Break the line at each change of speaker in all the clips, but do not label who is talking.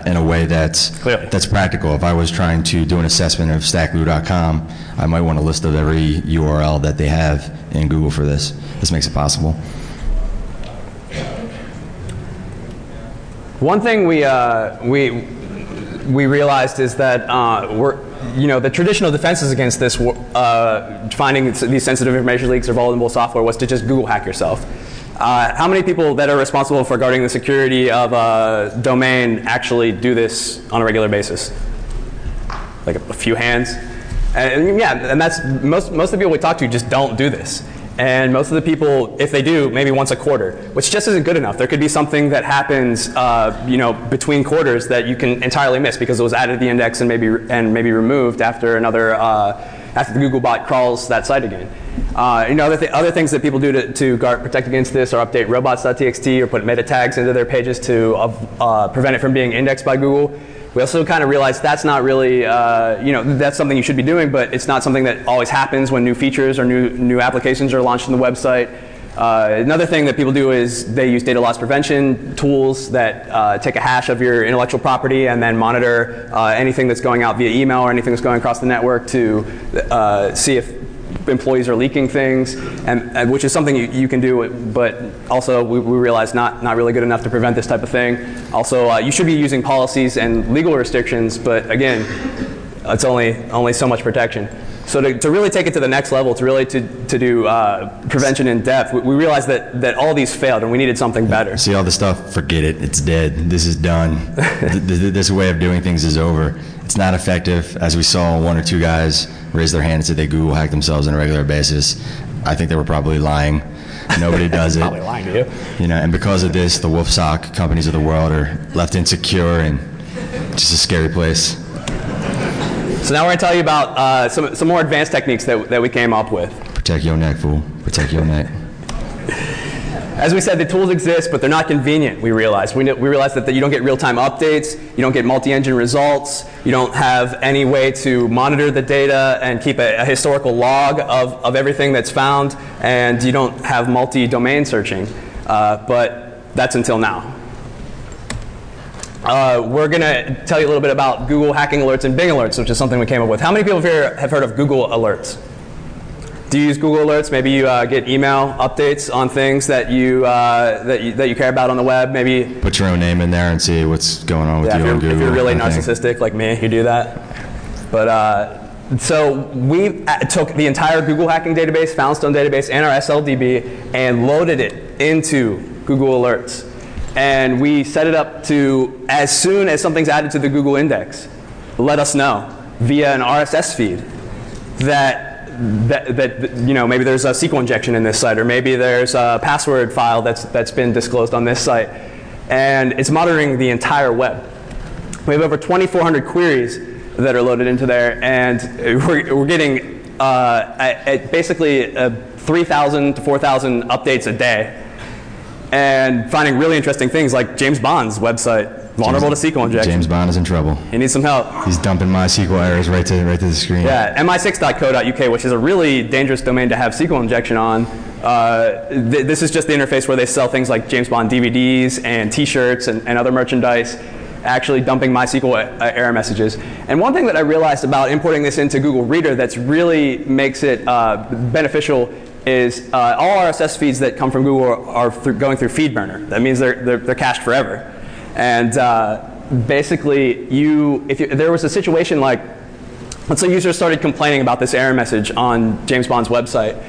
in a way that's practical. If I was trying to do an assessment of stackblue.com, I might want a list of every URL that they have in Google for this. This makes it possible.
One thing we realized is that the traditional defenses against this, finding these sensitive information leaks or vulnerable software, was to just Google hack yourself. How many people that are responsible for guarding the security of a domain actually do this on a regular basis? Like a few hands? And yeah, and that's most of the people we talk to just don't do this. And most of the people, if they do, maybe once a quarter, which just isn't good enough. There could be something that happens, between quarters that you can entirely miss because it was added to the index and maybe removed after after the Google bot crawls that site again. Other things that people do to protect against this are update robots.txt or put meta tags into their pages to prevent it from being indexed by Google. We also kind of realized that's not really, that's something you should be doing, but it's not something that always happens when new features or new applications are launched on the website. Another thing that people do is they use data loss prevention tools that take a hash of your intellectual property and then monitor anything that's going out via email or anything that's going across the network to see if employees are leaking things, and which is something you can do, but also we realize not really good enough to prevent this type of thing. Also, you should be using policies and legal restrictions, but again, it's only so much protection. So to really take it to the next level, to really to do prevention in depth, we realized that all these failed and we needed something better.
See all the stuff, forget it, it's dead, this is done. This way of doing things is over. It's not effective. As we saw, one or two guys raise their hand and said they Google hack themselves on a regular basis. I think they were probably lying. Nobody does it.
Probably lying to you.
And because of this, the wolf sock companies of the world are left insecure and just a scary place.
So now we're going to tell you about some more advanced techniques that we came up with.
Protect your neck, fool. Protect your neck.
As we said, the tools exist, but they're not convenient, we realized. We realized that you don't get real-time updates, you don't get multi-engine results, you don't have any way to monitor the data and keep a historical log of everything that's found, and you don't have multi-domain searching. But that's until now. We're going to tell you a little bit about Google hacking alerts and Bing alerts, which is something we came up with. How many people here have heard of Google alerts? Do you use Google alerts? Maybe you get email updates on things that you care about on the web. Maybe
put your own name in there and see what's going on with you on Google.
If you're really narcissistic like me, you do that. But so we took the entire Google hacking database, Foundstone database, and our SLDB, and loaded it into Google Alerts. And we set it up to, as soon as something's added to the Google index, let us know via an RSS feed that maybe there's a SQL injection in this site, or maybe there's a password file that's been disclosed on this site, and it's monitoring the entire web. We have over 2,400 queries that are loaded into there, and we're getting basically 3,000 to 4,000 updates a day, and finding really interesting things like James Bond's website. Vulnerable to SQL injection.
James Bond is in trouble.
He needs some help.
He's dumping MySQL errors right to the screen.
Yeah, mi6.co.uk, which is a really dangerous domain to have SQL injection on. This is just the interface where they sell things like James Bond DVDs and T-shirts and other merchandise, actually dumping MySQL error messages. And one thing that I realized about importing this into Google Reader that's really makes it beneficial is all RSS feeds that come from Google are going through FeedBurner. That means they're cached forever. And basically, if there was a situation like, let's say users started complaining about this error message on James Bond's website,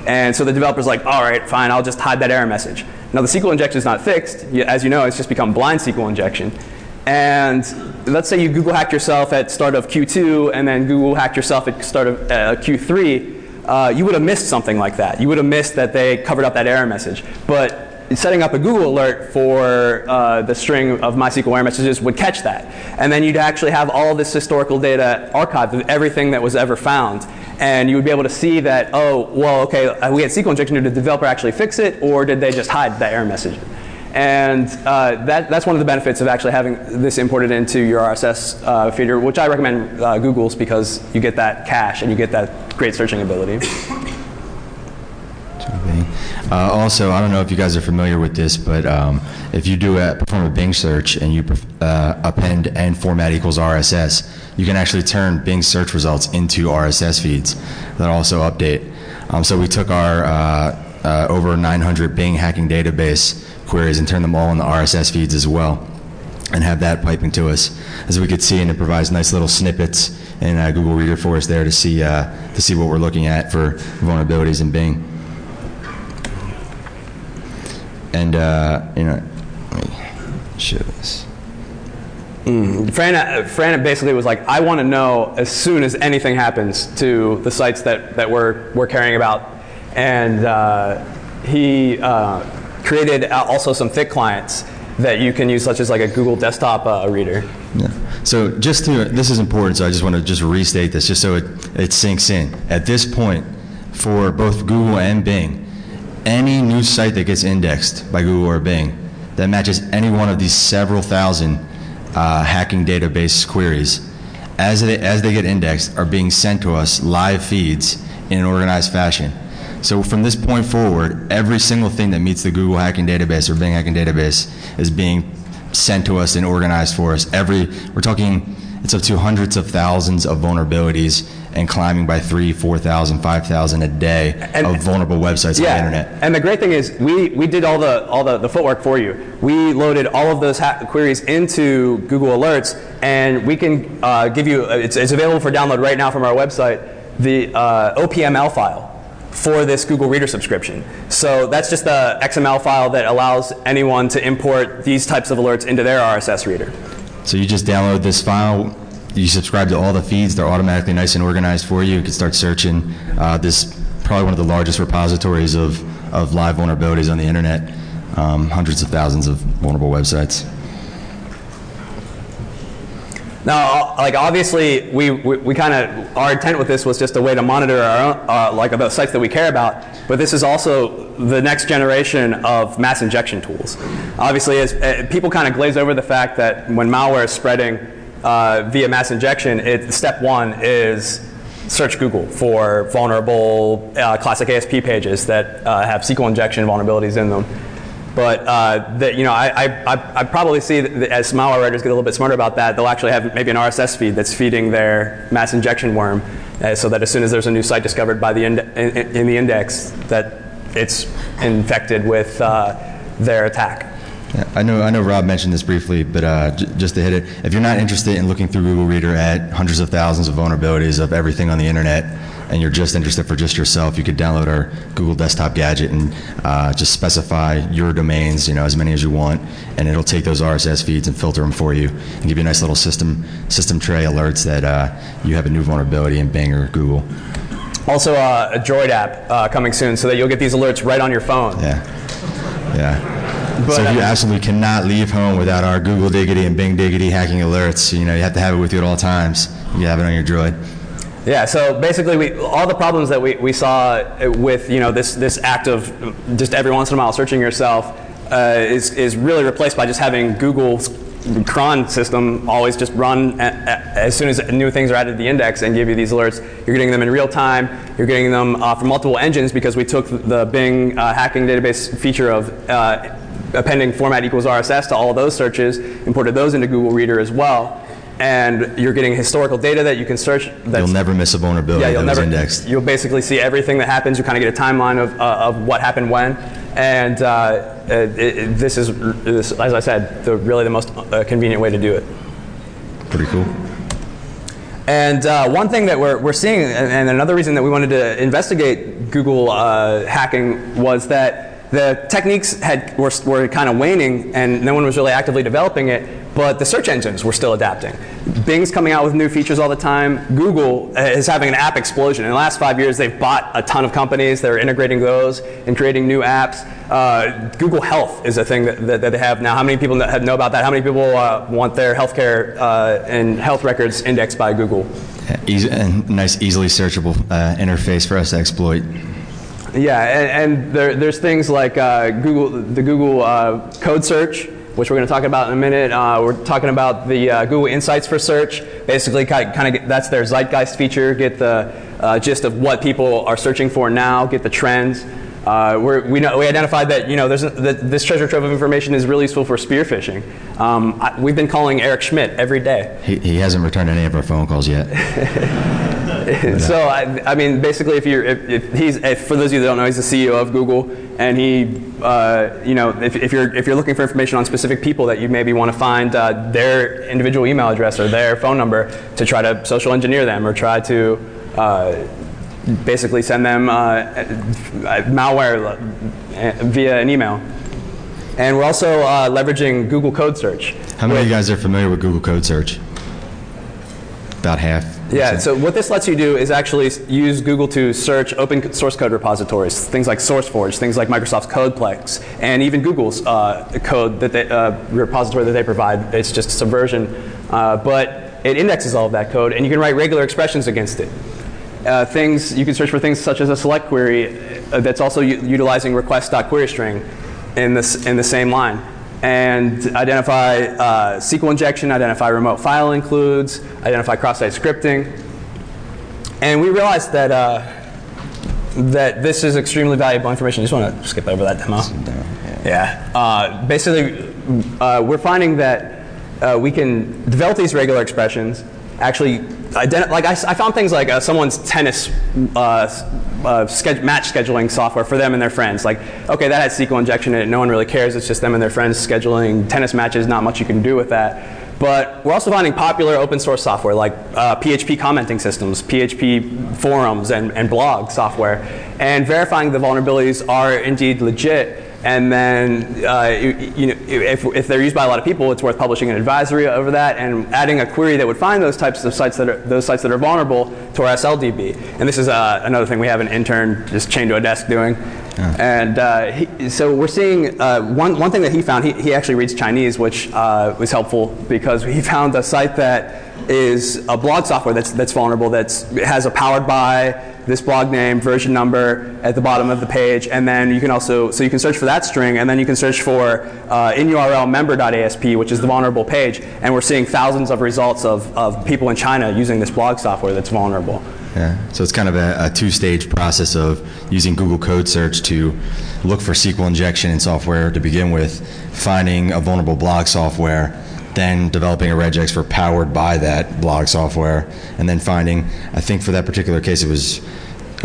and so the developer's like, all right, fine, I'll just hide that error message. Now the SQL injection is not fixed. As you know, it's just become blind SQL injection. And let's say you Google hacked yourself at start of Q2, and then Google hacked yourself at start of Q3. You would have missed something like that. You would have missed that they covered up that error message. But setting up a Google alert for the string of MySQL error messages would catch that. And then you'd actually have all this historical data archived of everything that was ever found. And you would be able to see that, oh, well, okay, we had SQL injection. Did the developer actually fix it, or did they just hide the error message? And that's one of the benefits of actually having this imported into your RSS feeder, which I recommend Google's, because you get that cache and you get that great searching ability.
Also, I don't know if you guys are familiar with this, but if you perform a Bing search and you append and format equals RSS, you can actually turn Bing search results into RSS feeds that also update. So we took our over 900 Bing hacking database queries and turned them all into RSS feeds as well, and have that piping to us, as we could see, and it provides nice little snippets in Google Reader for us there to see what we're looking at for vulnerabilities in Bing. And let me show this.
Fran basically was like, I want to know as soon as anything happens to the sites that we're caring about, and he created also some thick clients that you can use, such as like a Google desktop reader.
Yeah. So this is important, so I just want to just restate this just so it sinks in. At this point, for both Google and Bing, any new site that gets indexed by Google or Bing that matches any one of these several thousand hacking database queries, as they get indexed, are being sent to us live feeds in an organized fashion. So from this point forward, every single thing that meets the Google hacking database or Bing hacking database is being sent to us and organized for us. We're talking, it's up to hundreds of thousands of vulnerabilities and climbing by 3,000, 4,000, 5,000 a day of vulnerable websites on the internet.
And the great thing is, we did all the footwork for you. We loaded all of those queries into Google Alerts, and we can give you, it's available for download right now from our website, the OPML file for this Google Reader subscription. So that's just the XML file that allows anyone to import these types of alerts into their RSS reader.
So you just download this file, you subscribe to all the feeds, they're automatically nice and organized for you. You can start searching. This probably one of the largest repositories of live vulnerabilities on the internet, hundreds of thousands of vulnerable websites.
Now, like obviously, we kind of, our intent with this was just a way to monitor our own, like the sites that we care about. But this is also the next generation of mass injection tools. Obviously, as people kind of glaze over the fact that when malware is spreading via mass injection, step one is search Google for vulnerable classic ASP pages that have SQL injection vulnerabilities in them. But I probably see that as malware writers get a little bit smarter about that, they'll actually have maybe an RSS feed that's feeding their mass injection worm, so that as soon as there's a new site discovered by in the index, that it's infected with their attack.
Yeah, I know Rob mentioned this briefly, but just to hit it, if you're not interested in looking through Google Reader at hundreds of thousands of vulnerabilities of everything on the internet, and you're just interested for just yourself, you could download our Google Desktop gadget and just specify your domains, as many as you want, and it'll take those RSS feeds and filter them for you and give you a nice little system tray alerts that you have a new vulnerability in Bing or Google.
Also, a Droid app coming soon, so that you'll get these alerts right on your phone.
Yeah. So you absolutely cannot leave home without our GoogleDiggity and BingDiggity hacking alerts. You have to have it with you at all times. You have it on your Droid.
Yeah, so basically all the problems that we saw with this act of just every once in a while searching yourself is really replaced by just having Google's cron system always just run as soon as new things are added to the index and give you these alerts. You're getting them in real time. You're getting them from multiple engines, because we took the Bing hacking database feature of appending format equals RSS to all of those searches, imported those into Google Reader as well. And you're getting historical data that you can search. You'll
never miss a vulnerability that was indexed.
You'll basically see everything that happens. You kind of get a timeline of what happened when. And this is, as I said, really the most convenient way to do it.
Pretty cool.
And one thing that we're seeing, and another reason that we wanted to investigate Google hacking, was that the techniques were kind of waning, and no one was really actively developing it, but the search engines were still adapting. Bing's coming out with new features all the time. Google is having an app explosion. In the last 5 years, they've bought a ton of companies. They're integrating those and creating new apps. Google Health is a thing that they have now. How many people know about that? How many people want their healthcare and health records indexed by Google?
And nice, easily searchable interface for us to exploit.
Yeah, and there's things like the Google code search, which we're going to talk about in a minute. We're talking about the Google Insights for search. Basically, that's their zeitgeist feature. Get the gist of what people are searching for now. Get the trends. We identified that that this treasure trove of information is really useful for spear phishing. We've been calling Eric Schmidt every day.
He hasn't returned any of our phone calls yet.
So I mean, basically, if for those of you that don't know, he's the CEO of Google, and he, if you're looking for information on specific people that you maybe want to find their individual email address or their phone number to try to social engineer them or try to basically send them malware via an email. And we're also leveraging Google Code Search.
How many of you guys are familiar with Google Code Search? About half.
Yeah, so what this lets you do is actually use Google to search open source code repositories, things like SourceForge, things like Microsoft's Codeplex, and even Google's code repository that they provide. It's just a subversion, but it indexes all of that code, and you can write regular expressions against it. You can search for things such as a select query that's also utilizing request.queryString in the same line, and identify SQL injection, identify remote file includes, identify cross-site scripting. And we realized that that this is extremely valuable information. You just want to skip over that demo? Yeah. Basically, we're finding that we can develop these regular expressions, actually I found things like someone's tennis match scheduling software for them and their friends. Like, okay, that has SQL injection in it. No one really cares. It's just them and their friends scheduling tennis matches. Not much you can do with that. But we're also finding popular open source software like PHP commenting systems, PHP forums, and blog software, and verifying the vulnerabilities are indeed legit. And then, if they're used by a lot of people, it's worth publishing an advisory over that and adding a query that would find those types of sites that are vulnerable to our SLDB. And this is another thing we have an intern just chained to a desk doing. Oh. And so we're seeing one thing that he found. He actually reads Chinese, which was helpful because he found a site that is a blog software that's vulnerable. It has a powered by this blog name, version number at the bottom of the page, and then you can also, so you can search for that string, and then you can search for in URL member.asp, which is the vulnerable page, and we're seeing thousands of results of people in China using this blog software that's vulnerable.
Yeah, so it's kind of a two-stage process of using Google Code Search to look for SQL injection in software to begin with, finding a vulnerable blog software, then developing a regex for powered by that blog software, and then finding, I think for that particular case, it was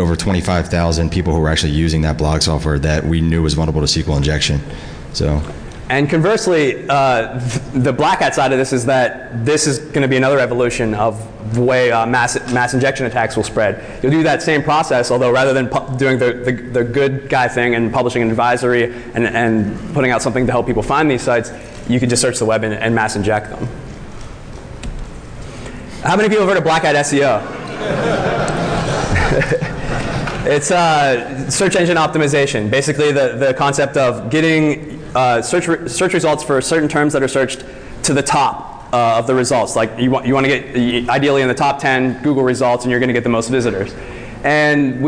over 25,000 people who were actually using that blog software that we knew was vulnerable to SQL injection. So.
And conversely, the black hat side of this is that this is going to be another evolution of the way mass injection attacks will spread. You'll do that same process, although rather than doing the good guy thing and publishing an advisory and putting out something to help people find these sites, you can just search the web and mass inject them. How many people have heard of black hat SEO? It's search engine optimization. Basically, the concept of getting search results for certain terms that are searched to the top of the results. Like you want to get ideally in the top 10 Google results, and you're going to get the most visitors. And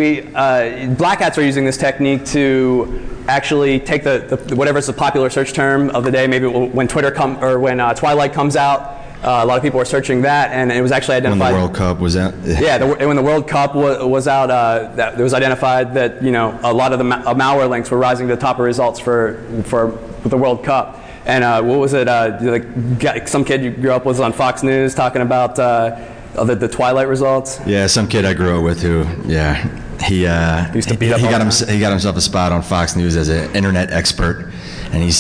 black hats are using this technique to actually take whatever's the popular search term of the day. Maybe when when Twilight comes out, a lot of people are searching that, and it was actually identified.
When the World Cup was out.
Yeah, when the World Cup was out, that it was identified that a lot of the malware links were rising to the top of results for the World Cup. And what was it? Like some kid you grew up with on Fox News talking about the Twilight results.
Yeah, some kid I grew up with who, he
used to beat up.
He got himself a spot on Fox News as an internet expert, and he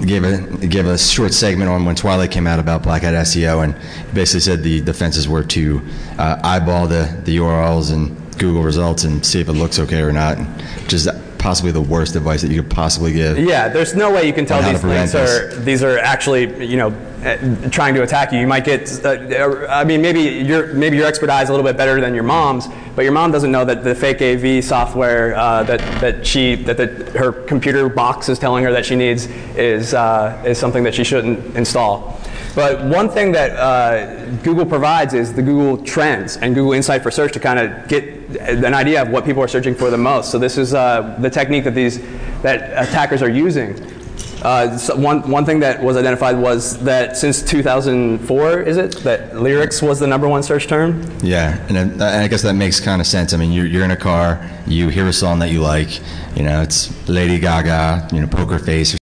gave a short segment on when Twilight came out about black hat SEO, and basically said the defenses were to eyeball the URLs and Google results and see if it looks okay or not, which is possibly the worst advice that you could possibly give.
Yeah, there's no way you can tell these are actually trying to attack you. You might get, I mean, maybe your expert eye is a little bit better than your mom's, but your mom doesn't know that the fake AV software that her computer box is telling her that she needs is something that she shouldn't install. But one thing that Google provides is the Google Trends and Google Insight for Search to kind of get an idea of what people are searching for the most. So this is the technique that attackers are using. One thing that was identified was that since 2004, is it, that lyrics was the #1 search term?
Yeah, and I guess that makes kind of sense. I mean, you're in a car, you hear a song that you like, you know, it's Lady Gaga, you know, Poker Face,